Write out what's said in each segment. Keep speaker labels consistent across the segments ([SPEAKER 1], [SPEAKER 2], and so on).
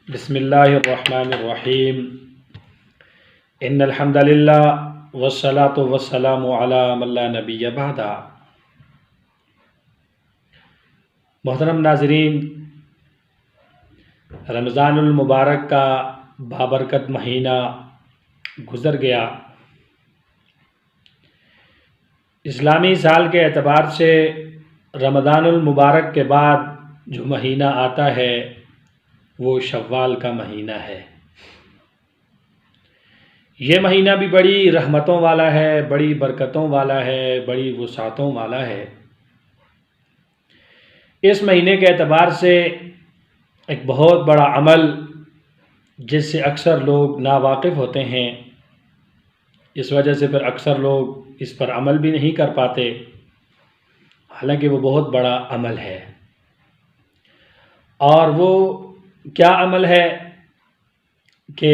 [SPEAKER 1] بسم اللہ الرحمن الرحیم ان الحمد للہ والصلاة والسلام علی من لا نبی بعد۔ محترم ناظرین، رمضان المبارک کا بابرکت مہینہ گزر گیا۔ اسلامی سال کے اعتبار سے رمضان المبارک کے بعد جو مہینہ آتا ہے وہ شوال کا مہینہ ہے۔ یہ مہینہ بھی بڑی رحمتوں والا ہے، بڑی برکتوں والا ہے، بڑی وسعتوں والا ہے۔ اس مہینے کے اعتبار سے ایک بہت بڑا عمل جس سے اکثر لوگ ناواقف ہوتے ہیں، اس وجہ سے پھر اکثر لوگ اس پر عمل بھی نہیں کر پاتے، حالانکہ وہ بہت بڑا عمل ہے۔ اور وہ کیا عمل ہے کہ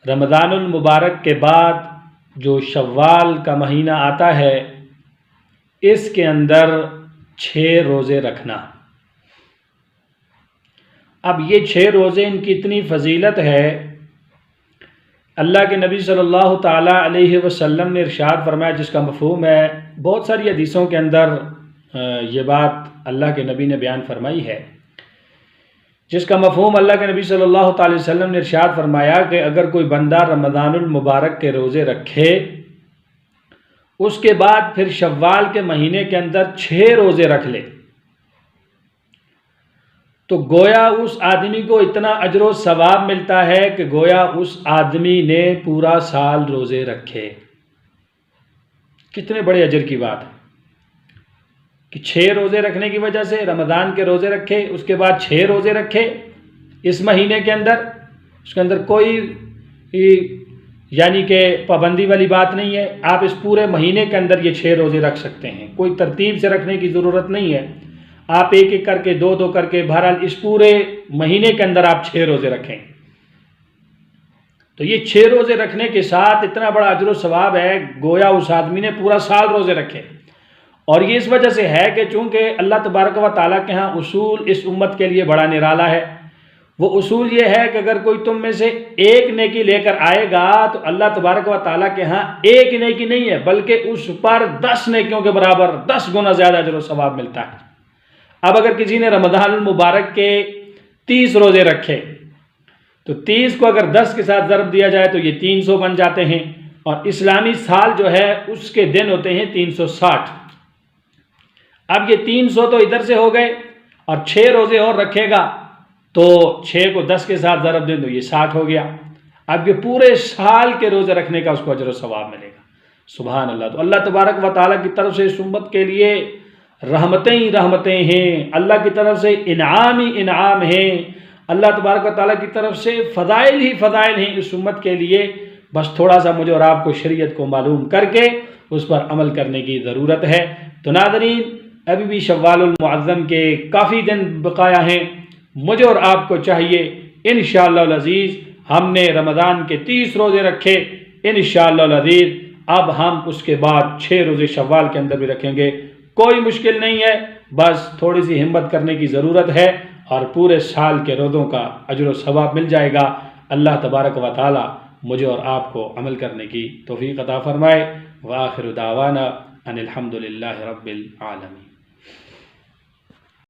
[SPEAKER 1] رمضان المبارک کے بعد جو شوال کا مہینہ آتا ہے اس کے اندر 6 روزے رکھنا۔ اب یہ 6 روزے ان کی اتنی فضیلت ہے، اللہ کے نبی صلی اللہ تعالیٰ علیہ وسلم نے ارشاد فرمایا، جس کا مفہوم ہے بہت ساری حدیثوں کے اندر یہ بات اللہ کے نبی نے بیان فرمائی ہے، جس کا مفہوم اللہ کے نبی صلی اللہ تعالی وسلم نے ارشاد فرمایا کہ اگر کوئی بندہ رمضان المبارک کے روزے رکھے، اس کے بعد پھر شوال کے مہینے کے اندر 6 روزے رکھ لے، تو گویا اس آدمی کو اتنا اجر و ثواب ملتا ہے کہ گویا اس آدمی نے پورا سال روزے رکھے۔ کتنے بڑے اجر کی بات ہے کہ 6 روزے رکھنے کی وجہ سے رمضان کے روزے رکھے، اس کے بعد 6 روزے رکھے اس مہینے کے اندر، اس کے اندر کوئی یعنی کہ پابندی والی بات نہیں ہے، آپ اس پورے مہینے کے اندر یہ 6 روزے رکھ سکتے ہیں، کوئی ترتیب سے رکھنے کی ضرورت نہیں ہے، آپ ایک ایک کر کے 2 کر کے بہرحال اس پورے مہینے کے اندر آپ 6 روزے رکھیں۔ تو یہ 6 روزے رکھنے کے ساتھ اتنا بڑا اجر و ثواب ہے، گویا اس آدمی نے پورا سال روزے رکھے۔ اور یہ اس وجہ سے ہے کہ چونکہ اللہ تبارک و تعالیٰ کے ہاں اصول اس امت کے لیے بڑا نرالا ہے۔ وہ اصول یہ ہے کہ اگر کوئی تم میں سے ایک نیکی لے کر آئے گا تو اللہ تبارک و تعالیٰ کے ہاں ایک نیکی نہیں ہے بلکہ اس پر 10 نیکیوں کے برابر 10 گنا زیادہ اجر و ثواب ملتا ہے۔ اب اگر کسی نے رمضان المبارک کے 30 روزے رکھے تو 30 کو اگر 10 کے ساتھ ضرب دیا جائے تو یہ 300 بن جاتے ہیں، اور اسلامی سال جو ہے اس کے دن ہوتے ہیں 360۔ اب یہ 300 تو ادھر سے ہو گئے، اور 6 روزے اور رکھے گا تو 6 کو 10 کے ساتھ ضرب دیں تو یہ 60 ہو گیا۔ اب یہ پورے سال کے روزے رکھنے کا اس کو اجر و ثواب ملے گا۔ سبحان اللہ۔ تو اللہ تبارک و تعالیٰ کی طرف سے اس امت کے لیے رحمتیں ہی رحمتیں ہیں، اللہ کی طرف سے انعام ہی انعام ہیں، اللہ تبارک و تعالیٰ کی طرف سے فضائل ہی فضائل ہیں اس امت کے لیے۔ بس تھوڑا سا مجھے اور آپ کو شریعت کو معلوم کر کے اس پر عمل کرنے کی ضرورت ہے۔ تو ناظرین، ابھی بھی شوال المعظم کے کافی دن بقایا ہیں، مجھے اور آپ کو چاہیے انشاءاللہ العزیز، ہم نے رمضان کے 30 روزے رکھے، انشاءاللہ العزیز اب ہم اس کے بعد 6 روزے شوال کے اندر بھی رکھیں گے۔ کوئی مشکل نہیں ہے، بس تھوڑی سی ہمت کرنے کی ضرورت ہے اور پورے سال کے روزوں کا اجر و ثواب مل جائے گا۔ اللہ تبارک و تعالی مجھے اور آپ کو عمل کرنے کی توفیق عطا فرمائے۔ وآخر دعوانا ان الحمد للہ رب العالمین۔